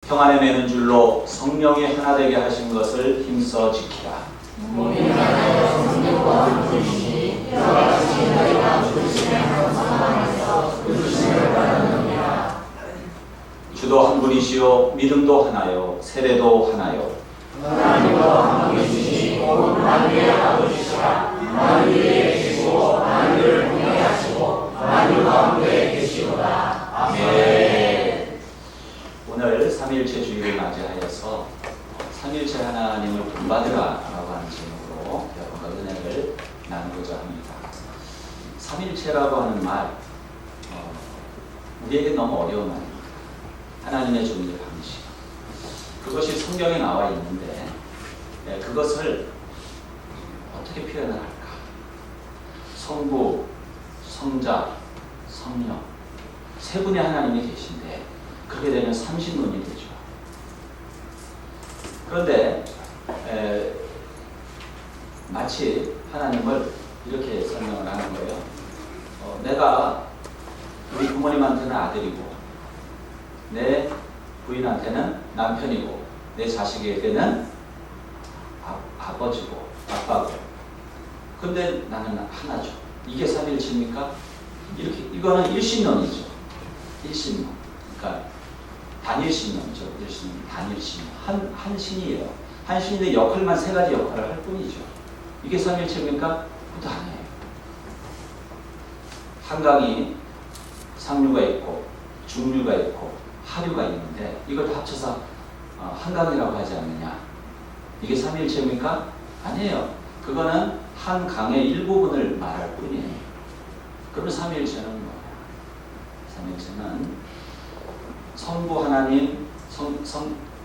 평안에 매는 줄로 성령이 하나 되게 하신 것을 힘써 지키라. 몸이 하나여 성령과 함께이시니 이와 같이 너희가 부르심을 한 상황에서 부르심을 받았느니라. 주도 한 분이시요 믿음도 하나요 세례도 하나요. 하나님과 함께이시니 곧 만유의 아버지시라. 만유 위에 계시고 만유를 통해하시고 만유 가운데 계시도다. 아멘. 오늘 삼위일체 주일을 맞이하여서 삼위일체 하나님을 본받으라 라고 하는 제목으로 여러분과 은혜를 나누고자 합니다. 삼위일체라고 하는 말 우리에게 너무 어려운 말입니다. 하나님의 존재 방식 그것이 성경에 나와 있는데 그것을 어떻게 표현을 할까? 성부, 성자, 성령 세 분의 하나님이 계신데 그렇게 되면 삼신론이 되죠. 그런데 마치 하나님을 이렇게 설명을 하는 거예요. 내가 우리 부모님한테는 아들이고 내 부인한테는 남편이고 내 자식에게는 아버지고 아빠고 근데 나는 하나죠. 이게 삼위일체입니까? 이렇게 이거는 일신론이죠. 일신론. 그러니까 단일신론이죠. 일신론, 단일신론. 한 신이에요. 한 신인데 역할만 세 가지 역할을 할 뿐이죠. 이게 삼위일체입니까? 그것도 아니에요. 한강이 상류가 있고 중류가 있고 하류가 있는데 이걸 다 합쳐서 한강이라고 하지 않느냐. 이게 삼위일체입니까? 아니에요. 그거는 한 강의 일부분을 말할 뿐이에요. 그러면 삼위일체는 뭐예요? 삼위일체는 성부 하나님,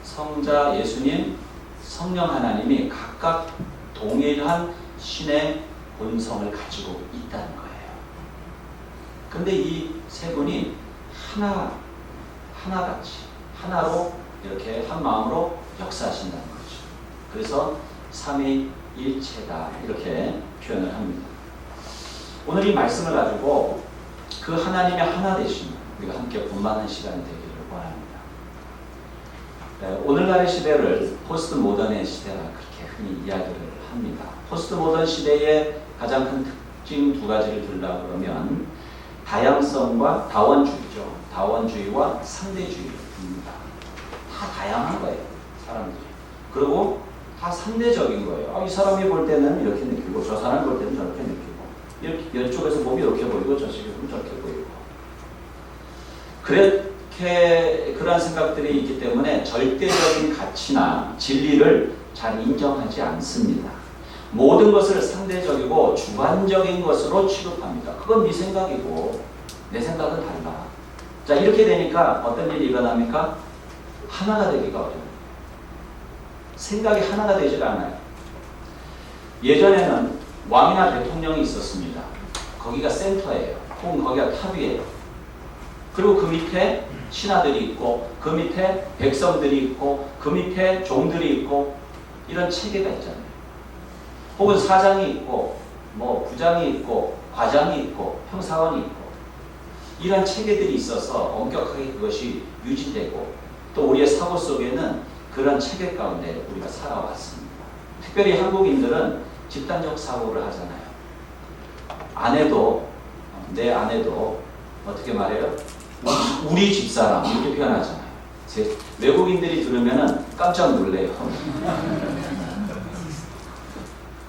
성자 예수님, 성령 하나님이 각각 동일한 신의 본성을 가지고 있다는 거예요. 그런데 이 세 분이 하나같이 하나로 이렇게 한 마음으로 역사하신다는 거죠. 그래서 삼위일체다 이렇게 표현을 합니다. 오늘 이 말씀을 가지고 그 하나님의 하나 되심을 우리가 함께 본받는 시간이 되기를 원합니다. 오늘날의 시대를 포스트 모던의 시대라 그렇게 흔히 이야기를 합니다. 포스트 모던 시대의 가장 큰 특징 두 가지를 들다 그러면 다양성과 다원주의죠. 다원주의와 상대주의입니다. 다 다양한 거예요. 사람들이. 그리고 다 상대적인 거예요. 이 사람이 볼 때는 이렇게 느끼고 저 사람이 볼 때는 저렇게 느끼고 이쪽에서 보면 이렇게 보이고 저쪽에서 보면 저렇게 보이고 그러한 생각들이 있기 때문에 절대적인 가치나 진리를 잘 인정하지 않습니다. 모든 것을 상대적이고 주관적인 것으로 취급합니다. 그건 네 생각이고 내 생각은 달라. 자, 이렇게 되니까 어떤 일이 일어납니까? 하나가 되기가 어려워요. 생각이 하나가 되질 않아요. 예전에는 왕이나 대통령이 있었습니다. 거기가 센터예요. 혹은 거기가 탑이에요. 그리고 그 밑에 신하들이 있고 그 밑에 백성들이 있고 그 밑에 종들이 있고 이런 체계가 있잖아요. 혹은 사장이 있고 뭐 부장이 있고 과장이 있고 형사관이 있고 이런 체계들이 있어서 엄격하게 그것이 유지되고 또 우리의 사고 속에는 그런 체계 가운데 우리가 살아왔습니다. 특별히 한국인들은 집단적 사고를 하잖아요. 내 아내도 어떻게 말해요? 우리 집사람 이렇게 표현하잖아요. 외국인들이 들으면 깜짝 놀래요.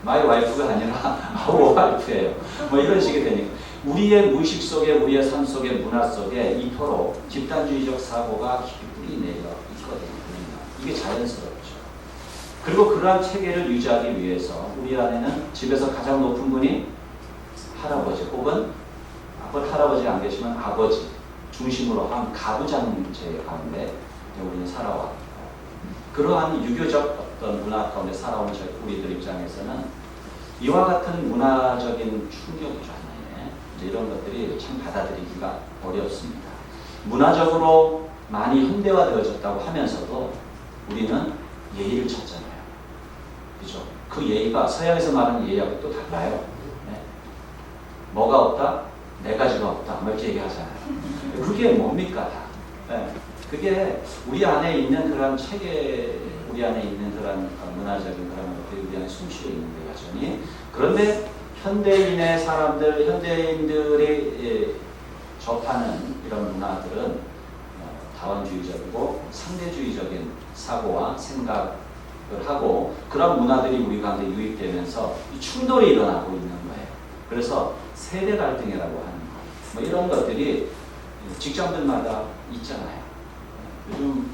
마이 와이프가 아니라 아우 와이프예요. 뭐 이런 식이 되니까 우리의 무의식 속에 우리의 삶 속에 문화 속에 이토록 집단주의적 사고가 깊이 내려 있거든요. 이게 자연스럽죠. 그리고 그러한 체계를 유지하기 위해서 우리 안에는 집에서 가장 높은 분이 할아버지 혹은 할아버지가 안 계시면 아버지 중심으로 한 가부장제 가운데 우리는 살아왔고 그러한 유교적 어떤 문화 가운데 살아온 우리들 입장에서는 이와 같은 문화적인 충격이죠. 이런 것들이 참 받아들이기가 어렵습니다. 문화적으로 많이 현대화되어졌다고 하면서도 우리는 예의를 찾잖아요. 그죠? 그 예의가 서양에서 말하는 예의하고 또 달라요. 네. 뭐가 없다? 네 가지가 없다. 뭐 이렇게 얘기하잖아요. 그게 뭡니까? 다. 네. 그게 우리 안에 있는 그런 체계, 우리 안에 있는 그런 문화적인 그런 것들이 우리 안에 숨쉬어 있는데 여전히. 그런데 현대인의 사람들, 현대인들이 접하는 이런 문화들은 다원주의적이고 상대주의적인 사고와 생각을 하고 그런 문화들이 우리 가운데 유입되면서 이 충돌이 일어나고 있는 거예요. 그래서 세대 갈등이라고 하는 거. 뭐 이런 것들이 직장들마다 있잖아요. 요즘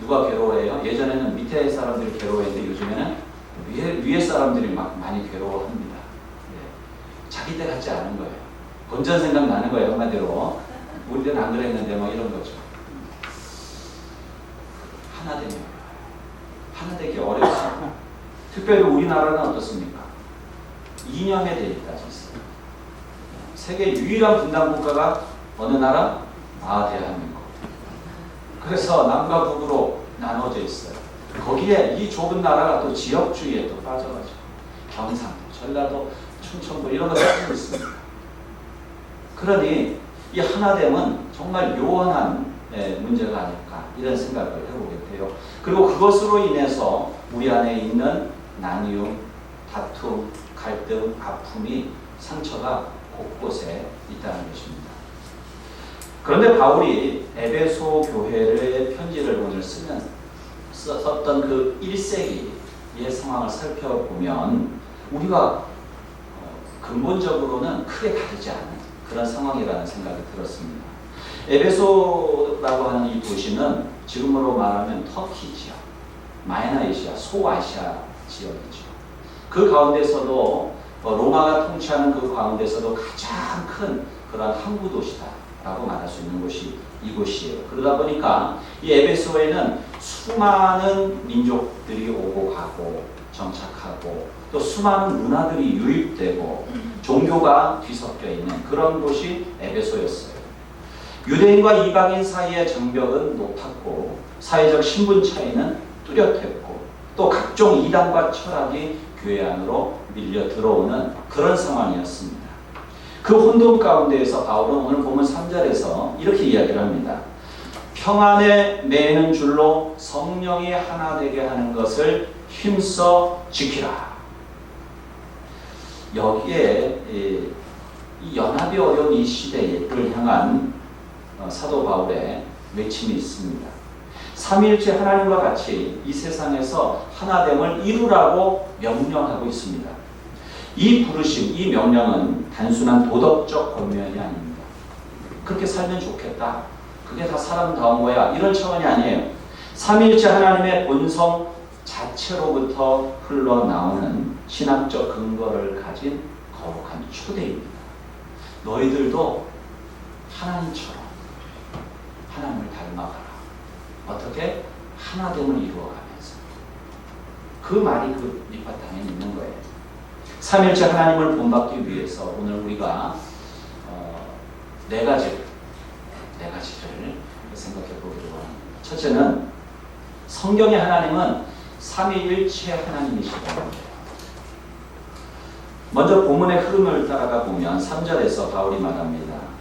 누가 괴로워해요? 예전에는 밑에 사람들이 괴로워했는데 요즘에는 위에 사람들이 막 많이 괴로워합니다. 네. 자기 때 같지 않은 거예요. 본전 생각 나는 거예요. 한마디로. 우리 때는 안 그랬는데 뭐 이런 거죠. 하나 되면 하나 되기 어렵습니다. 특별히 우리나라는 어떻습니까? 이념에 대해까지 있어요. 세계 유일한 분단 국가가 어느 나라? 대한민국. 그래서 남과 북으로 나눠져 있어요. 거기에 이 좁은 나라가 또 지역주의에 또 빠져가지고 경상도, 전라도, 충청도 이런 거 쓰고 있습니다. 그러니 이 하나됨은 정말 요원한 문제가 아닐까 이런 생각을 해보게 돼요. 그리고 그것으로 인해서 우리 안에 있는 나뉘움, 다툼, 갈등, 아픔이 상처가 곳곳에 있다는 것입니다. 그런데 바울이 에베소 교회의 편지를 오늘 썼던 그 1세기의 상황을 살펴보면 우리가 근본적으로는 크게 다르지 않은 그런 상황이라는 생각이 들었습니다. 에베소라고 하는 이 도시는 지금으로 말하면 터키 지역, 마이너아시아, 소아시아 지역이죠. 그 가운데서도 로마가 통치하는 그 가운데서도 가장 큰 그런 항구 도시다라고 말할 수 있는 곳이 이곳이에요. 그러다 보니까 이 에베소에는 수많은 민족들이 오고 가고 정착하고 또 수많은 문화들이 유입되고 종교가 뒤섞여 있는 그런 곳이 에베소였어요. 유대인과 이방인 사이의 장벽은 높았고 사회적 신분 차이는 뚜렷했고 또 각종 이단과 철학이 교회 안으로 밀려 들어오는 그런 상황이었습니다. 그 혼돈 가운데에서 바울은 오늘 보면 3절에서 이렇게 이야기를 합니다. 평안에 매는 줄로 성령이 하나 되게 하는 것을 힘써 지키라. 여기에 이 연합이 어려운 이 시대를 향한 사도 바울의 외침이 있습니다. 삼위일체 하나님과 같이 이 세상에서 하나됨을 이루라고 명령하고 있습니다. 이 부르심, 이 명령은 단순한 도덕적 권면이 아닙니다. 그렇게 살면 좋겠다. 그게 다 사람다운 거야. 이런 차원이 아니에요. 삼위일체 하나님의 본성 자체로부터 흘러나오는 신학적 근거를 가진 거룩한 초대입니다. 너희들도 하나님처럼 하나님을 닮아가라. 어떻게? 하나됨을 이루어가면서. 그 말이 그 밑바탕에 있는 거예요. 삼일체 하나님을 본받기 위해서 오늘 우리가 네 가지를 생각해 보기로 합니다. 첫째는 성경의 하나님은 삼위일체 하나님이시다는 거예요. 먼저 본문의 흐름을 따라가 보면 3절에서 바울이 말합니다.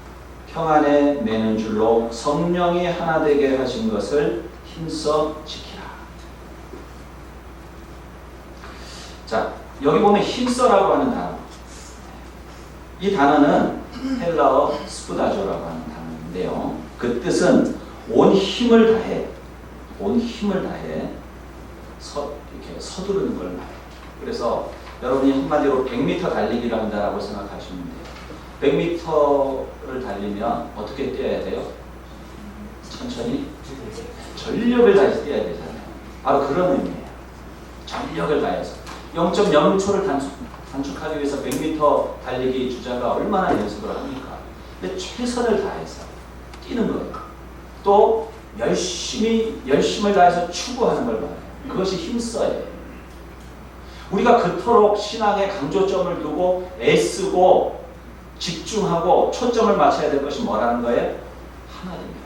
평안에 매는 줄로 성령이 하나 되게 하신 것을 힘써 지키라. 자, 여기 보면 힘써라고 하는 단어. 이 단어는 헬라어 스푸다조라고 하는 단어인데요. 그 뜻은 온 힘을 다해, 이렇게 서두르는 걸 말해요. 그래서 여러분이 한마디로 100m 달리기를 한다라고 생각하시면 돼요. 100m를 달리면 어떻게 뛰어야 돼요? 천천히 전력을 다해서 뛰어야 되잖아요. 바로 그런 의미예요. 전력을 다해서 0.0초를 단축하기 위해서 100m 달리기 주자가 얼마나 연습을 합니까? 근데 최선을 다해서 뛰는 거예요. 또 열심을 다해서 추구하는 걸 말해요. 그것이 힘써예요. 우리가 그토록 신앙에 강조점을 두고 애쓰고 집중하고 초점을 맞춰야 될 것이 뭐라는 거예요? 하나님이다.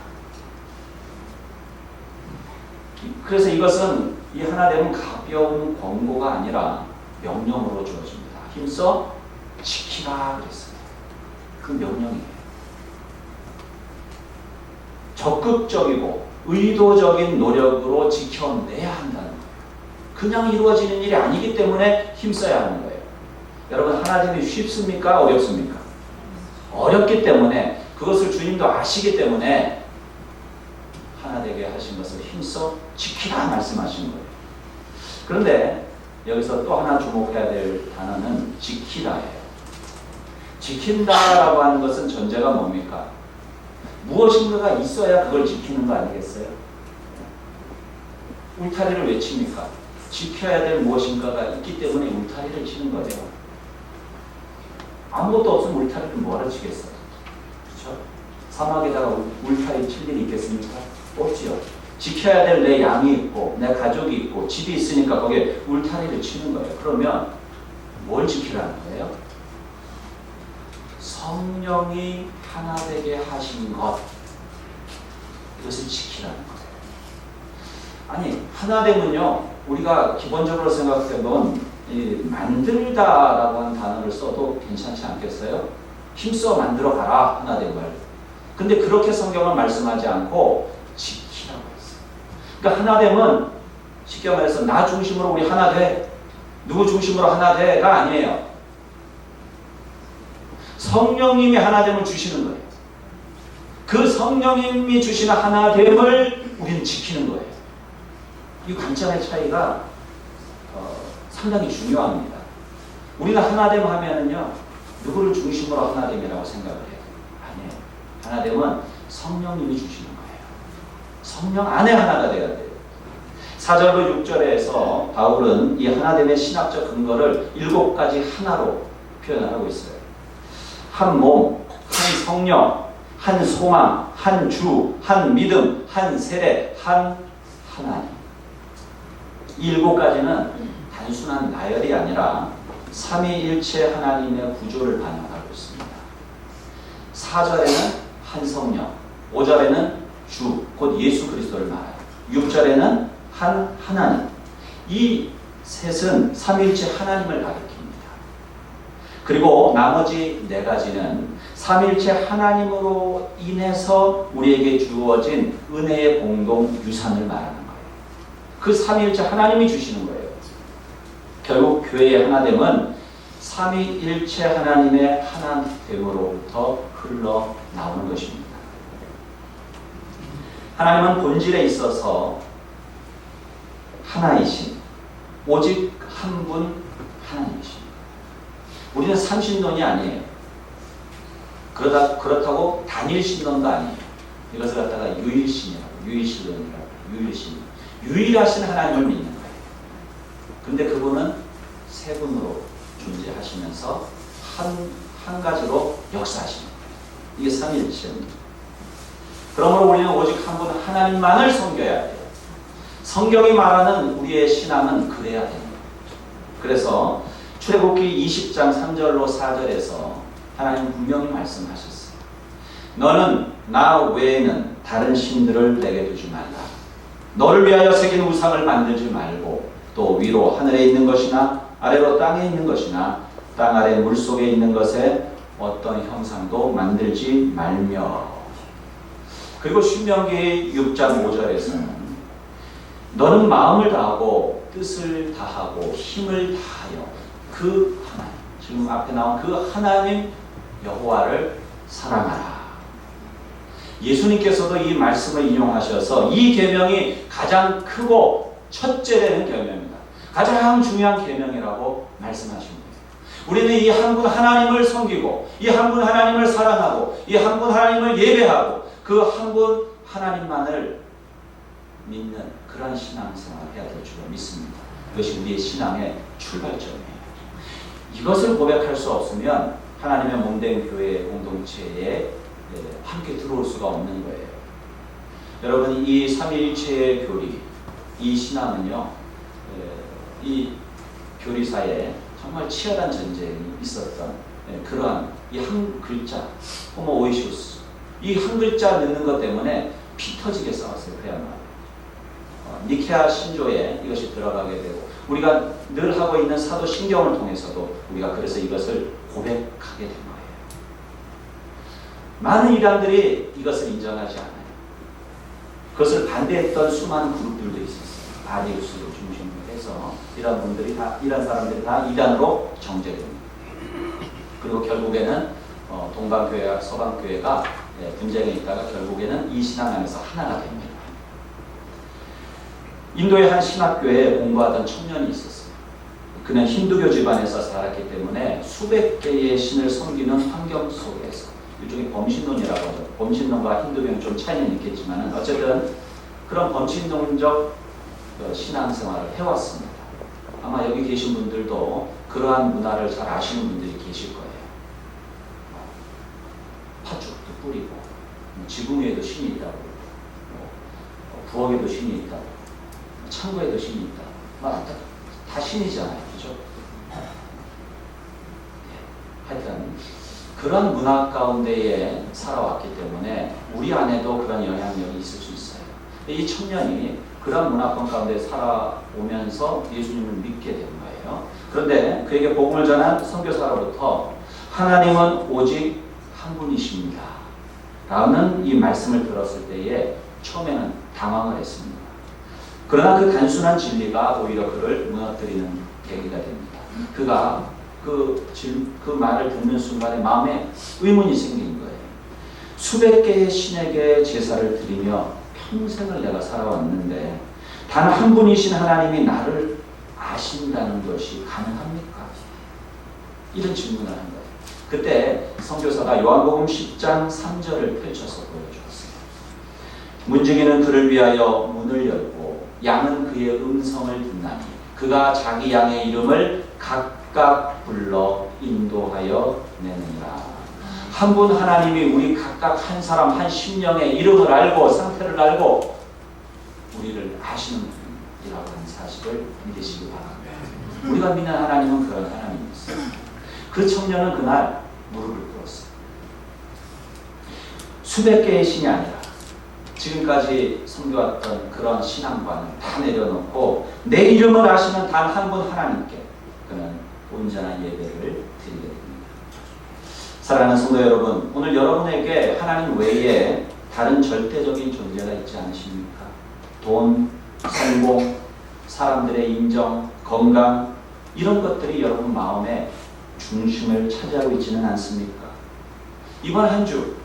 그래서 이것은 이 하나됨은 가벼운 권고가 아니라 명령으로 주어집니다. 힘써 지키라 그랬어요. 그 명령이에요. 적극적이고 의도적인 노력으로 지켜내야 한다는 거예요. 그냥 이루어지는 일이 아니기 때문에 힘써야 하는 거예요. 여러분, 하나 되기 쉽습니까? 어렵습니까? 어렵기 때문에, 그것을 주님도 아시기 때문에 하나 되게 하신 것을 힘써 지키라 말씀하신 거예요. 그런데 여기서 또 하나 주목해야 될 단어는 지키라예요. 지킨다라고 하는 것은 전제가 뭡니까? 무엇인가가 있어야 그걸 지키는 거 아니겠어요? 울타리를 왜 칩니까? 지켜야 될 무엇인가가 있기 때문에 울타리를 치는 거예요. 아무것도 없으면 울타리를 뭐하러 치겠어요? 그렇죠? 사막에다가 울타리 칠 일이 있겠습니까? 없지요. 지켜야 될 내 양이 있고 내 가족이 있고 집이 있으니까 거기에 울타리를 치는 거예요. 그러면 뭘 지키라는 거예요? 성령이 하나 되게 하신 것, 이것을 지키라는 거예요. 아니, 하나됨은요, 우리가 기본적으로 생각해본 만들다라고 하는 단어를 써도 괜찮지 않겠어요? 힘써 만들어 가라, 하나됨을. 근데 그렇게 성경은 말씀하지 않고 지키라고 했어요. 그러니까 하나됨은 쉽게 말해서 나 중심으로 우리 하나 돼, 누구 중심으로 하나 돼가 아니에요. 성령님이 하나됨을 주시는 거예요. 그 성령님이 주시는 하나됨을 우리는 지키는 거예요. 이 관점의 차이가 상당히 중요합니다. 우리가 하나됨 하면은요, 누구를 중심으로 하나됨이라고 생각을 해요. 아니에요. 하나됨은 성령님이 주시는 거예요. 성령 안에 하나가 돼야 돼요. 4절로 6절에서 바울은 이 하나됨의 신학적 근거를 7가지 하나로 표현하고 있어요. 한 몸, 한 성령, 한 소망, 한 주, 한 믿음, 한 세례, 한 하나님. 이 7가지는 단순한 나열이 아니라 삼위일체 하나님의 구조를 반영하고 있습니다. 4절에는 한 성령, 5절에는 주, 곧 예수 그리스도를 말해요. 6절에는 한 하나님. 이 셋은 삼위일체 하나님을 가리킵니다. 그리고 나머지 4가지는 삼위일체 하나님으로 인해서 우리에게 주어진 은혜의 공동 유산을 말하는 거예요. 그 삼위일체 하나님이 주시는 거예요. 결국 교회의 하나됨은 삼위일체 하나님의 하나됨으로부터 흘러나오는 것입니다. 하나님은 본질에 있어서 하나이신, 오직 한 분 하나님이십니다. 우리는 삼신론이 아니에요. 그렇다고 단일신론도 아니에요. 이것을 갖다가 유일신이라고, 유일신론이라고, 유일신. 유일하신 하나님을 믿는 거예요. 근데 그분은 세 분으로 존재하시면서 한 가지로 역사하시는 거예요. 이게 삼위일체입니다. 그러므로 우리는 오직 한 분 하나님만을 섬겨야 돼요. 성경이 말하는 우리의 신앙은 그래야 됩니다. 그래서 출애굽기 20장 3절로 4절에서 하나님 분명히 말씀하셨어요. 너는 나 외에는 다른 신들을 내게 두지 말라. 너를 위하여 새긴 우상을 만들지 말고 또 위로 하늘에 있는 것이나 아래로 땅에 있는 것이나 땅 아래 물속에 있는 것에 어떤 형상도 만들지 말며. 그리고 신명기 6장 5절에서는 너는 마음을 다하고 뜻을 다하고 힘을 다하여 그 하나님, 지금 앞에 나온 그 하나님 여호와를 사랑하라. 예수님께서도 이 말씀을 인용하셔서 이 계명이 가장 크고 첫째 되는 계명입니다. 가장 중요한 계명이라고 말씀하신 거예요. 우리는 이 한 분 하나님을 섬기고 이 한 분 하나님을 사랑하고 이 한 분 하나님을 예배하고 그 한 분 하나님만을 믿는 그런 신앙생활을 해야 될 줄로 믿습니다. 그것이 우리의 신앙의 출발점이에요. 이것을 고백할 수 없으면 하나님의 몸된 교회 공동체에 함께 들어올 수가 없는 거예요. 여러분, 이 삼위일체의 교리, 이 신앙은요, 이 교리사에 정말 치열한 전쟁이 있었던 그러한 이 한 글자, 호모오이시우스, 이 한 글자 넣는 것 때문에 피 터지게 싸웠어요. 그야말로. 니케아 신조에 이것이 들어가게 되고 우리가 늘 하고 있는 사도신경을 통해서도 우리가 그래서 이것을 고백하게 된 거예요. 많은 이단들이 이것을 인정하지 않아요. 그것을 반대했던 수많은 그룹들도 있었어요. 아리우스를 중심으로 해서 이런 사람들이 다 이단으로 정제됩니다. 그리고 결국에는 동방교회와 서방교회가 분쟁에 있다가 결국에는 이 신앙 안에서 하나가 됩니다. 인도의 한 신학교에 공부하던 청년이 있었어요. 그는 힌두교 집안에서 살았기 때문에 수백 개의 신을 섬기는 환경 속에서, 일종의 범신론이라고 하죠. 범신론과 힌두교는 좀 차이는 있겠지만 어쨌든 그런 범신론적 신앙생활을 해왔습니다. 아마 여기 계신 분들도 그러한 문화를 잘 아시는 분들이 계실 거예요. 팥죽도 뿌리고, 지붕 위에도 신이 있다고, 부엌에도 신이 있다고, 창고에도 신이 있다고, 다 신이잖아요. 그죠? 하여튼 그런 문화 가운데에 살아왔기 때문에 우리 안에도 그런 영향력이 있을 수 있어요. 이 청년이 그런 문화권 가운데 살아오면서 예수님을 믿게 된 거예요. 그런데 그에게 복음을 전한 선교사로부터 하나님은 오직 한 분이십니다 라는 이 말씀을 들었을 때에 처음에는 당황을 했습니다. 그러나 그 단순한 진리가 오히려 그를 무너뜨리는 계기가 됩니다. 그가 그 말을 듣는 순간에 마음에 의문이 생긴 거예요. 수백 개의 신에게 제사를 드리며 평생을 내가 살아왔는데 단 한 분이신 하나님이 나를 아신다는 것이 가능합니까? 이런 질문을 한 거예요. 그때 선교사가 요한복음 10장 3절을 펼쳐서 보여주었어요. 문지기는 그를 위하여 문을 열고 양은 그의 음성을 듣나니 그가 자기 양의 이름을 각각 불러 인도하여 내느니라. 한 분 하나님이 우리 각각 한 사람 한 심령의 이름을 알고 상태를 알고 우리를 아시는 분이라고 하는 사실을 믿으시기 바랍니다. 우리가 믿는 하나님은 그런 하나님이었어요. 그 청년은 그날 무릎을 꿇었어요. 수백 개의 신이 아니라 지금까지 섬겨왔던 그런 신앙관을 다 내려놓고 내 이름을 아시는 단 한 분 하나님께 그는 온전한 예배를 드리게 됩니다. 사랑하는 성도 여러분, 오늘 여러분에게 하나님 외에 다른 절대적인 존재가 있지 않으십니까? 돈, 성공, 사람들의 인정, 건강 이런 것들이 여러분 마음의 중심을 차지하고 있지는 않습니까? 이번 한 주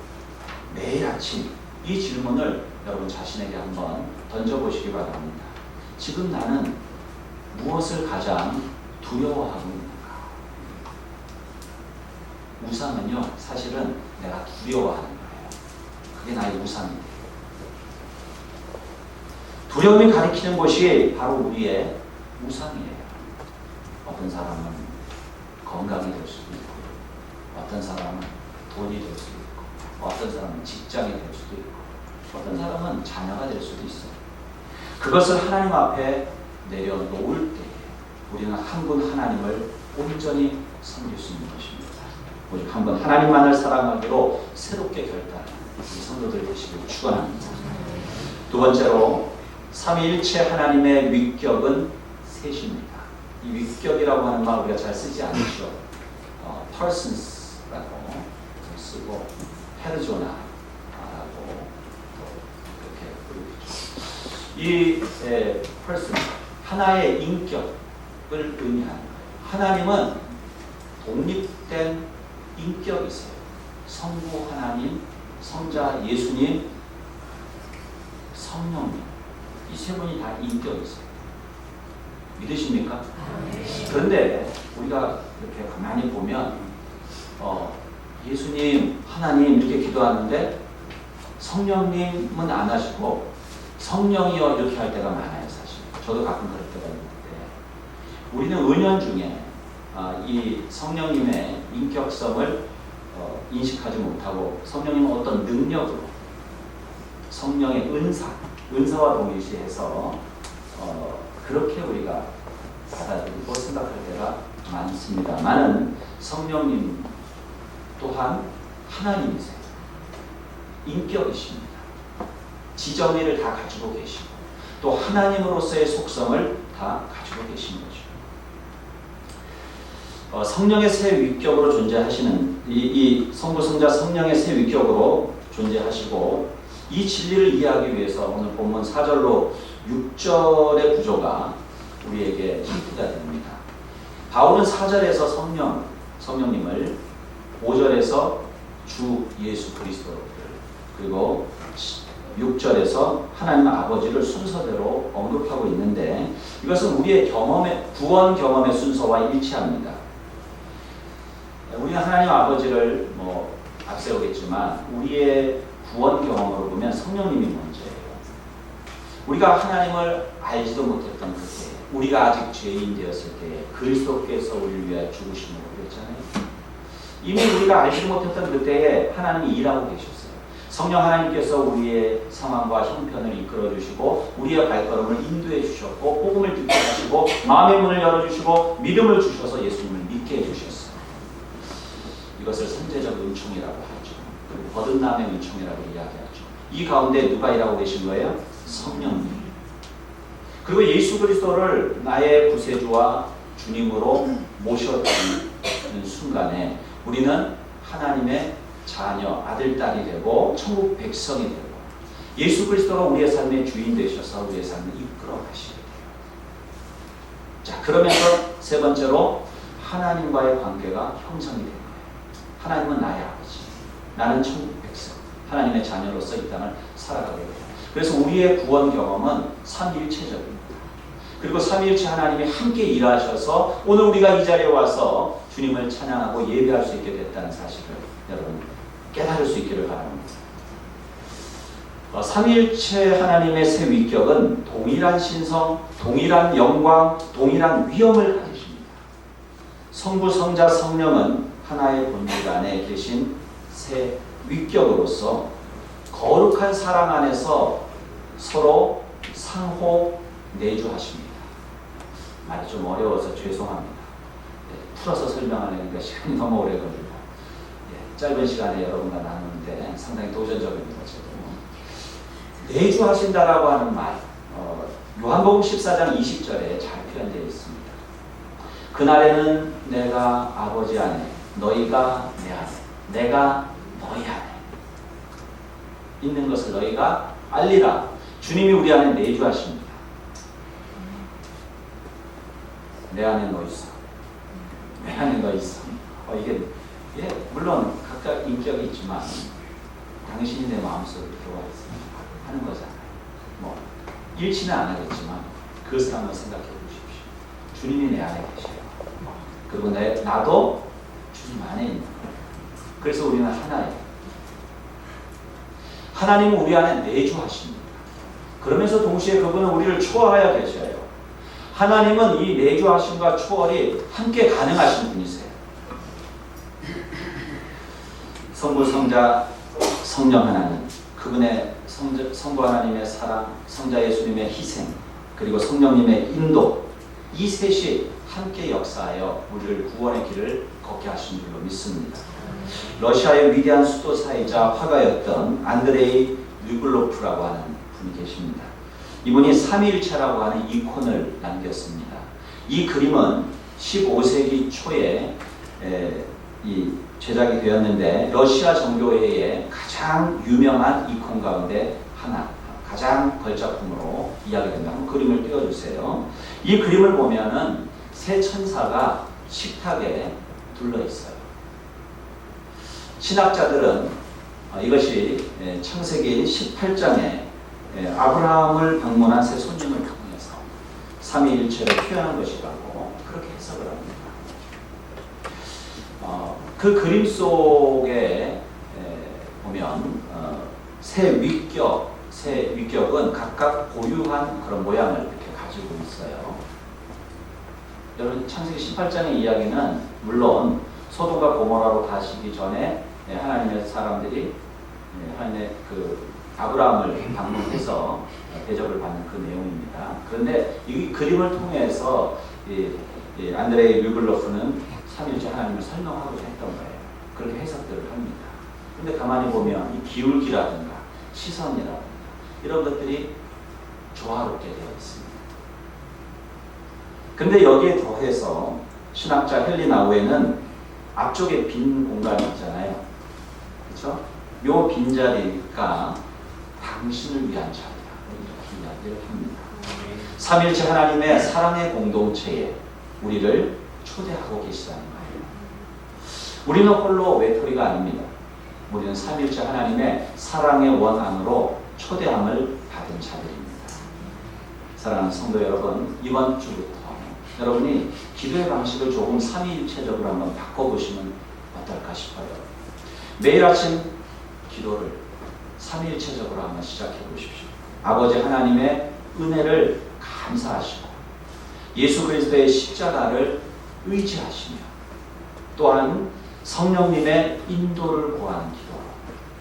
매일 아침 이 질문을 여러분 자신에게 한번 던져보시기 바랍니다. 지금 나는 무엇을 가장 두려워하고 있는가? 우상은요, 사실은 내가 두려워하는 거예요. 그게 나의 우상이에요. 두려움이 가리키는 것이 바로 우리의 우상이에요. 어떤 사람은 건강이 될 수도 있고, 어떤 사람은 돈이 될 수도 있고, 어떤 사람은 직장이 될 수도 있고, 어떤 사람은 자녀가 될 수도 있어요. 그것을 하나님 앞에 내려놓을 때 우리는 한 분 하나님을 온전히 섬길 수 있는 것입니다. 오직 한 분 하나님만을 사랑하기로 새롭게 결단한 우리 성도들 되시길 축원합니다. 두 번째로 삼위일체 하나님의 위격은 셋입니다. 이 위격이라고 하는 말 우리가 잘 쓰지 않죠. persons라고 쓰고 페르조나라고 이렇게 부르죠. 이 person 하나의 인격을 의미하는 거예요. 하나님은 독립된 인격이 있어요. 성부 하나님, 성자 예수님, 성령님 이 세 분이 다 인격이 있어요. 믿으십니까? 그런데 우리가 이렇게 가만히 보면 예수님, 하나님 이렇게 기도하는데 성령님은 안 하시고 성령이여 이렇게 할 때가 많아요. 사실 저도 가끔 그럴 때가 있는데 우리는 은연중에 이 성령님의 인격성을 인식하지 못하고 성령님은 어떤 능력으로 성령의 은사와 동일시해서 그렇게 우리가 받아들이고 생각할 때가 많습니다만은 성령님 또한 하나님이세요. 인격이십니다. 지정의를 다 가지고 계시고 또 하나님으로서의 속성을 다 가지고 계신 거죠. 성령의 세 위격으로 존재하시는 이 성부, 성자, 성령의 세 위격으로 존재하시고 이 진리를 이해하기 위해서 오늘 본문 4절로 6절의 구조가 우리에게 힌트가 됩니다. 바울은 4절에서 성령님을, 5절에서 주 예수 그리스도를, 그리고 6절에서 하나님 아버지를 순서대로 언급하고 있는데, 이것은 우리의 구원 경험의 순서와 일치합니다. 우리는 하나님 아버지를 앞세우겠지만 우리의 구원 경험으로 보면 성령님이 먼저예요. 우리가 하나님을 알지도 못했던 그때, 우리가 아직 죄인 되었을 때 그리스도께서 우리를 위하여 죽으심으로 그랬잖아요. 이미 우리가 알지도 못했던 그때에 하나님이 일하고 계셨어요. 성령 하나님께서 우리의 상황과 형편을 이끌어 주시고 우리의 발걸음을 인도해 주셨고 복음을 듣게 하시고 마음의 문을 열어주시고 믿음을 주셔서 예수님을 믿게 해주셨어요. 이것을 선제적 은총이라고 하죠. 그리고 거듭남의 은총이라고 이야기하죠. 이 가운데 누가 일하고 계신 거예요? 성령님. 그리고 예수 그리스도를 나의 구세주와 주님으로 모셨던 순간에 우리는 하나님의 자녀, 아들, 딸이 되고 천국 백성이 되고 예수 그리스도가 우리의 삶의 주인 되셔서 우리의 삶을 이끌어 가시게 돼요. 자, 그러면서 세 번째로 하나님과의 관계가 형성이 됩니다. 하나님은 나의 아버지, 나는 천국 백성, 하나님의 자녀로서 이 땅을 살아가게 돼요. 그래서 우리의 구원 경험은 삼위일체적입니다. 그리고 삼위일체 하나님이 함께 일하셔서 오늘 우리가 이 자리에 와서 주님을 찬양하고 예배할 수 있게 됐다는 사실을 여러분 깨달을 수 있기를 바랍니다. 삼위일체 하나님의 세 위격은 동일한 신성, 동일한 영광, 동일한 위엄을 가지십니다. 성부, 성자, 성령은 하나의 본질 안에 계신 세 위격으로서 거룩한 사랑 안에서 서로 상호 내주하십니다. 말이 좀 어려워서 죄송합니다. 풀어서 설명하려니까 시간이 너무 오래 걸리고 짧은 시간에 여러분과 나누는데 상당히 도전적입니다. 저도. 내주하신다라고 하는 말, 요한복음 14장 20절에 잘 표현되어 있습니다. 그날에는 내가 아버지 안에, 너희가 내 안에, 내가 너희 안에 있는 것을 너희가 알리라. 주님이 우리 안에 내주하십니다. 내 안에 너 있어. 내 안에 너 있어. 이게 물론 각각 인격이 있지만 당신이 내 마음속에 들어와 있어 하는 거잖아요. 일치는 안 하겠지만 그것을 한번 생각해 보십시오. 주님이 내 안에 계셔요. 그리고 나도 주님 안에 있는 거예요. 그래서 우리는 하나예요. 하나님은 우리 안에 내주하십니다. 그러면서 동시에 그분은 우리를 초월하여 계셔요. 하나님은 이 내주하심과 초월이 함께 가능하신 분이세요. 성부, 성자, 성령 하나님, 그분의 성부 하나님의 사랑, 성자 예수님의 희생, 그리고 성령님의 인도, 이 셋이 함께 역사하여 우리를 구원의 길을 걷게 하신 줄로 믿습니다. 러시아의 위대한 수도사이자 화가였던 안드레이 류블로프라고 하는 분이 계십니다. 이분이 삼위일체라고 하는 이콘을 남겼습니다. 이 그림은 15세기 초에 제작이 되었는데 러시아 정교회의 가장 유명한 이콘 가운데 하나, 가장 걸작품으로 이야기된다. 한번 그림을 띄워주세요. 이 그림을 보면은 세 천사가 식탁에 둘러 있어요. 신학자들은 이것이 창세기 18장에 아브라함을 방문한 세 손님을 통해서 삼위일체를 표현한 것이라고 그렇게 해석을 합니다. 그 그림 속에 보면 세 위격은 각각 고유한 그런 모양을 이렇게 가지고 있어요. 여러분 창세기 18장의 이야기는 물론 소돔과 고모라로 가시기 전에 하나님의 사람들이 하나님의 아브라함을 방문해서 대접을 받는 그 내용입니다. 그런데 이 그림을 통해서 안드레이 류블로프는 삼위일체 하나님을 설명하고자 했던 거예요. 그렇게 해석들을 합니다. 그런데 가만히 보면 이 기울기라든가 시선이라든가 이런 것들이 조화롭게 되어 있습니다. 그런데 여기에 더해서 신학자 헬리나우에는 앞쪽에 빈 공간이 있잖아요. 그렇죠? 요 빈자리가 당신을 위한 자리다. 이렇게 이야기를 합니다. 삼일체 하나님의 사랑의 공동체에 우리를 초대하고 계시다는 거예요. 우리는 홀로 외톨이가 아닙니다. 우리는 삼일체 하나님의 사랑의 원 안으로 초대함을 받은 자들입니다. 사랑하는 성도 여러분, 이번 주부터 여러분이 기도의 방식을 조금 삼위일체적으로 한번 바꿔보시면 어떨까 싶어요. 매일 아침 기도를 삼위일체적으로 한번 시작해 보십시오. 아버지 하나님의 은혜를 감사하시고 예수 그리스도의 십자가를 의지하시며 또한 성령님의 인도를 구하는 기도,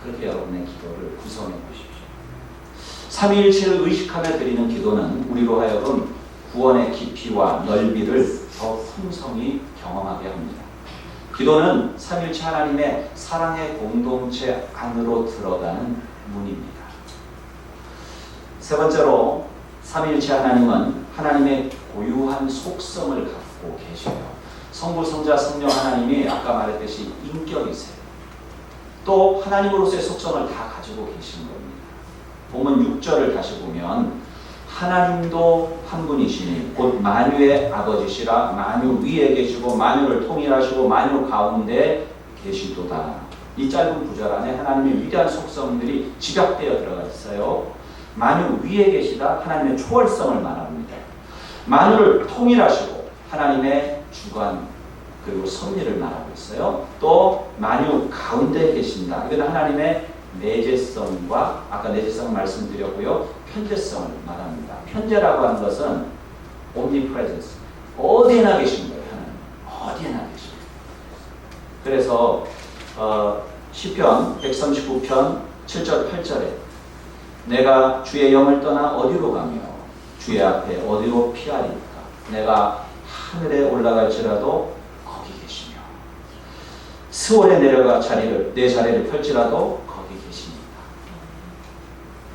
그렇게 여러분의 기도를 구성해 보십시오. 삼위일체를 의식하며 드리는 기도는 우리로 하여금 구원의 깊이와 넓이를 더 풍성히 경험하게 합니다. 기도는 삼위일체 하나님의 사랑의 공동체 안으로 들어가는 문입니다. 세 번째로 삼위일체 하나님은 하나님의 고유한 속성을 갖고 계셔요. 성부, 성자, 성령 하나님이 아까 말했듯이 인격이세요. 또 하나님으로서의 속성을 다 가지고 계신 겁니다. 본문 6절을 다시 보면 하나님도 한 분이시니 곧 만유의 아버지시라 만유 위에 계시고 만유를 통일하시고 만유 가운데 계시도다. 이 짧은 구절 안에 하나님의 위대한 속성들이 집약되어 들어가 있어요. 만유 위에 계시다, 하나님의 초월성을 말합니다. 만유를 통일하시고 하나님의 주관 그리고 섭리를 말하고 있어요. 또 만유 가운데 계신다. 이건 하나님의 내재성과 아까 내재성 말씀드렸고요. 편재성을 말합니다. 편재라고 하는 것은 omnipresence, 어디에나 계신 거예요. 하나님 어디에나 계신 거예요. 그래서 시편 139편 7절 8절에 내가 주의 영을 떠나 어디로 가며 주의 앞에 어디로 피하리까. 내가 하늘에 올라갈지라도 거기 계시며 스월에 내려가 내 자리를 펼지라도 거기 계십니다.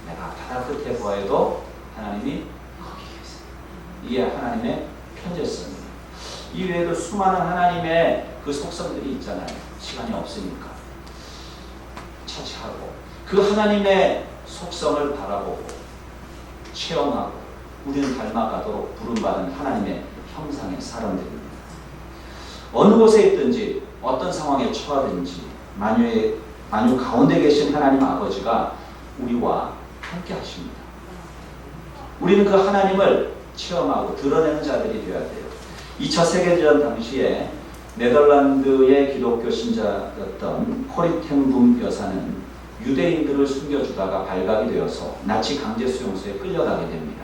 내가 바다 끝에 보아도 하나님이 거기 계세요. 이게 하나님의 편재성입니다. 이 외에도 수많은 하나님의 그 속성들이 있잖아요. 시간이 없으니까 차치하고 그 하나님의 속성을 바라보고 체험하고 우리는 닮아가도록 부름받은 하나님의 형상의 사람들입니다. 어느 곳에 있든지 어떤 상황에 처하든지 만유 가운데 계신 하나님 아버지가 우리와 함께 하십니다. 우리는 그 하나님을 체험하고 드러내는 자들이 되어야 돼요. 2차 세계대전 당시에 네덜란드의 기독교 신자였던 코리텐붐 여사는 유대인들을 숨겨주다가 발각이 되어서 나치 강제 수용소에 끌려가게 됩니다.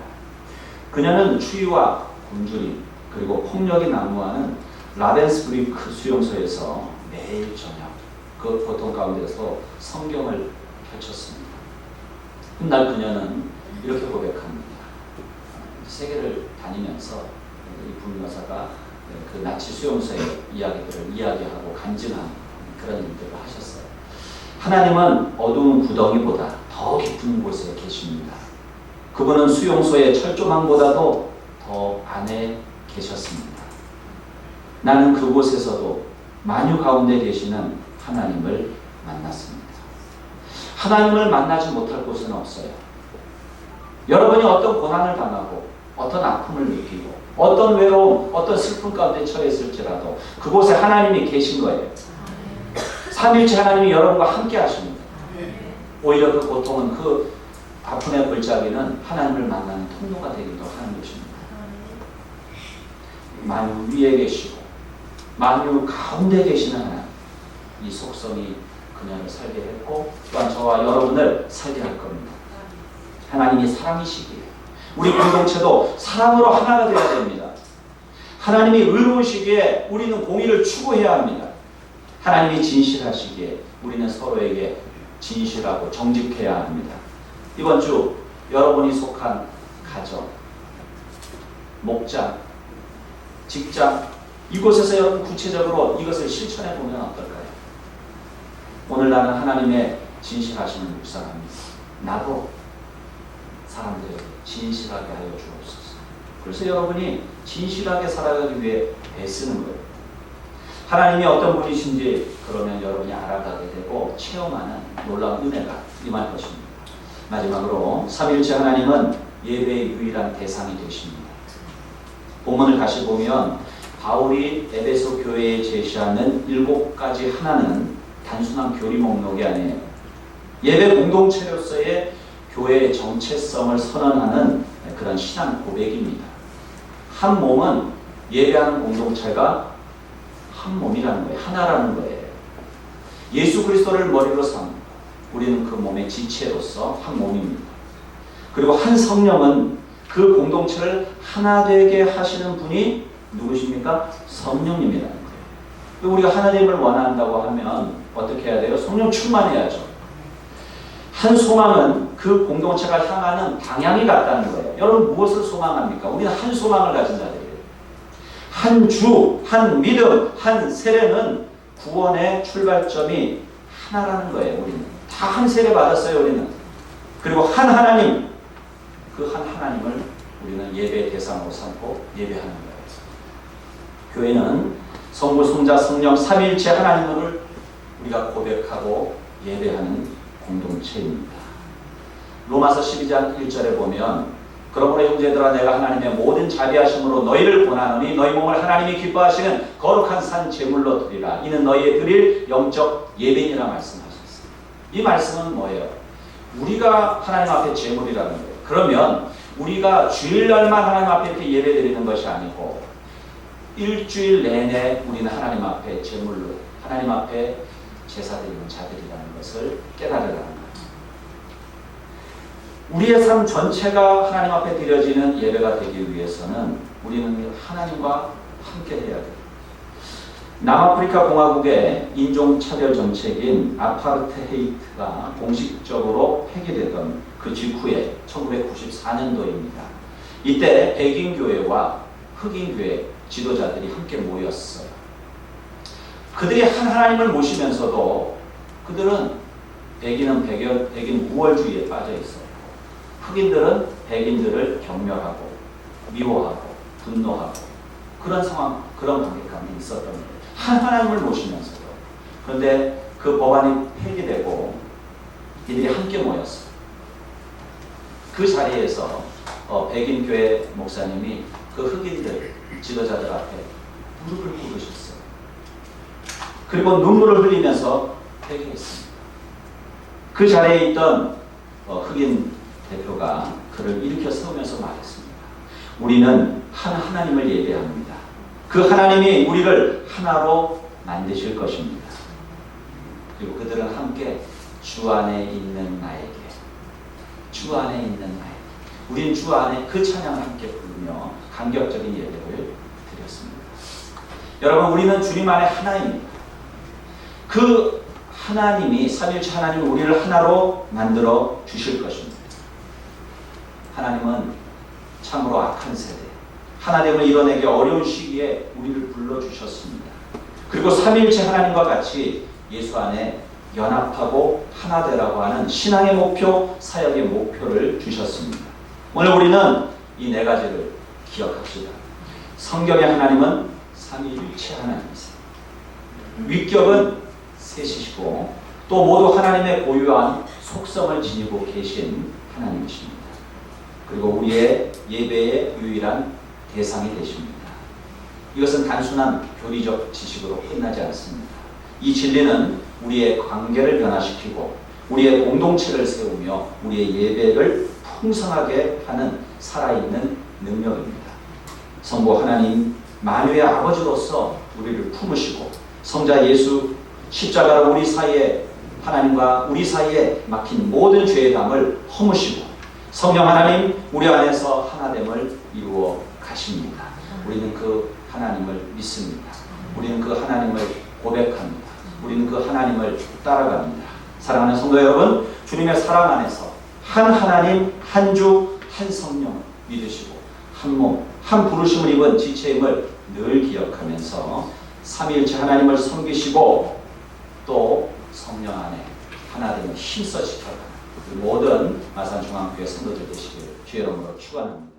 그녀는 추위와 굶주림 그리고 폭력이 난무하는 라벤스브리크 수용소에서 매일 저녁 그 고통 가운데서 성경을 펼쳤습니다. 훗날 그녀는 이렇게 고백합니다. 세계를 다니면서 이 부녀사가 그 나치 수용소의 이야기들을 이야기하고 간증하는 그런 일들을 하셨어요. 하나님은 어두운 구덩이보다 더 깊은 곳에 계십니다. 그분은 수용소의 철조망보다도 더 안에 계셨습니다. 나는 그곳에서도 만유 가운데 계시는 하나님을 만났습니다. 하나님을 만나지 못할 곳은 없어요. 여러분이 어떤 고난을 당하고 어떤 아픔을 느끼고 어떤 외로움, 어떤 슬픔 가운데 처했을지라도 그곳에 하나님이 계신 거예요. 삼위일체 하나님이 여러분과 함께 하십니다. 오히려 그 고통은 그 아픔의 골짜기는 하나님을 만나는 통로가 되기도 하는 것입니다. 만유 위에 계시고 만유 가운데 계시는 하나님, 이 속성이 그녀를 살게 했고 또한 저와 여러분을 살게 할 겁니다. 하나님이 사랑이시기에 우리 공동체도 사랑으로 하나가 되어야 됩니다. 하나님이 의로우시기에 우리는 공의를 추구해야 합니다. 하나님이 진실하시기에 우리는 서로에게 진실하고 정직해야 합니다. 이번 주 여러분이 속한 가정, 목장, 직장 이곳에서 여러분 구체적으로 이것을 실천해 보면 어떨까요? 오늘 나는 하나님의 진실하심을 묵상합니다. 나도 사람들에게 진실하게 하여 주옵소서. 그래서 여러분이 진실하게 살아가기 위해 애쓰는 거예요. 하나님이 어떤 분이신지 그러면 여러분이 알아가게 되고 체험하는 놀라운 은혜가 임할 것입니다. 마지막으로 삼위일체 하나님은 예배의 유일한 대상이 되십니다. 본문을 다시 보면 바울이 에베소 교회에 제시하는 7가지 하나는 단순한 교리 목록이 아니에요. 예배 공동체로서의 교회의 정체성을 선언하는 그런 신앙 고백입니다. 한 몸은 예배하는 공동체가 한 몸이라는 거예요. 하나라는 거예요. 예수 그리스도를 머리로 삼 우리는 그 몸의 지체로서 한 몸입니다. 그리고 한 성령은 그 공동체를 하나 되게 하시는 분이 누구십니까? 성령님이라는 거예요. 우리가 하나됨을 원한다고 하면 어떻게 해야 돼요? 성령 충만해야죠. 한 소망은 그 공동체가 향하는 방향이 같다는 거예요. 여러분 무엇을 소망합니까? 우리는 한 소망을 가진 자들이에요. 한 주, 한 믿음, 한 세례는 구원의 출발점이 하나라는 거예요. 우리는 다 한 세례 받았어요. 우리는. 그리고 한 하나님, 그 한 하나님을 우리는 예배의 대상으로 삼고 예배하는 거예요. 교회는 성부, 성자, 성령, 삼위일체 하나님을 우리가 고백하고 예배하는 공동체입니다. 로마서 12장 1절에 보면 그러므로 형제들아 내가 하나님의 모든 자비하심으로 너희를 권하노니 너희 몸을 하나님이 기뻐하시는 거룩한 산 제물로 드리라. 이는 너희의 드릴 영적 예배니라 말씀하셨어요. 이 말씀은 뭐예요? 우리가 하나님 앞에 제물이라는 거예요. 그러면 우리가 주일날만 하나님 앞에 이렇게 예배 드리는 것이 아니고 일주일 내내 우리는 하나님 앞에 제물로 하나님 앞에 제사 드리는 자들이라는 것을 깨달으라는 거예요. 우리의 삶 전체가 하나님 앞에 드려지는 예배가 되기 위해서는 우리는 하나님과 함께 해야 돼요. 남아프리카 공화국의 인종차별 정책인 아파르테헤이트가 공식적으로 폐기되던 그 직후에 1994년도입니다. 이때 백인교회와 흑인교회 지도자들이 함께 모였어요. 그들이 한 하나님을 모시면서도 그들은 백인은 백인 우월주의에 빠져 있어요. 흑인들은 백인들을 경멸하고 미워하고 분노하고 그런 상황, 그런 관계감이 있었던 거예요. 한 하나님을 모시면서도. 그런데 그 법안이 폐기되고 이들이 함께 모였어요. 그 자리에서 백인 교회 목사님이 그 흑인들 지도자들 앞에 무릎을 꿇으셨어요. 그리고 눈물을 흘리면서 회개했습니다. 그 자리에 있던 흑인 대표가 그를 일으켜 세우면서 말했습니다. 우리는 한 하나님을 예배합니다. 그 하나님이 우리를 하나로 만드실 것입니다. 그리고 그들은 함께 주 안에 있는 나에게, 주 안에 있는 나에게, 우린 주 안에 그 찬양을 함께 부르며 감격적인 예배를 드렸습니다. 여러분, 우리는 주님 안에 하나입니다. 그 하나님이 삼위일체 하나님이 우리를 하나로 만들어 주실 것입니다. 하나님은 참으로 악한 세대, 하나됨을 이뤄내기 어려운 시기에 우리를 불러주셨습니다. 그리고 삼위일체 하나님과 같이 예수 안에 연합하고 하나 되라고 하는 신앙의 목표, 사역의 목표를 주셨습니다. 오늘 우리는 이 4가지를 기억합시다. 성경의 하나님은 삼위일체 하나님이세요. 위격은 셋이시고 또 모두 하나님의 고유한 속성을 지니고 계신 하나님이십니다. 그리고 우리의 예배의 유일한 대상이 되십니다. 이것은 단순한 교리적 지식으로 끝나지 않습니다. 이 진리는 우리의 관계를 변화시키고 우리의 공동체를 세우며 우리의 예배를 풍성하게 하는 살아있는 능력입니다. 성부 하나님 만유의 아버지로서 우리를 품으시고 성자 예수 십자가로 우리 사이에 하나님과 우리 사이에 막힌 모든 죄의 담을 허무시고 성령 하나님 우리 안에서 하나됨을 이루어 가십니다. 우리는 그 하나님을 믿습니다. 우리는 그 하나님을 고백합니다. 우리는 그 하나님을 따라갑니다. 사랑하는 성도 여러분, 주님의 사랑 안에서 한 하나님, 한 주, 한 성령 믿으시고 한 몸, 한 부르심을 입은 지체임을 늘 기억하면서 삼위일체 하나님을 섬기시고 또 성령 안에 하나됨을 힘써 지켜가는 모든 마산중앙교회 성도들 되시기를 주의 이름으로 축원합니다.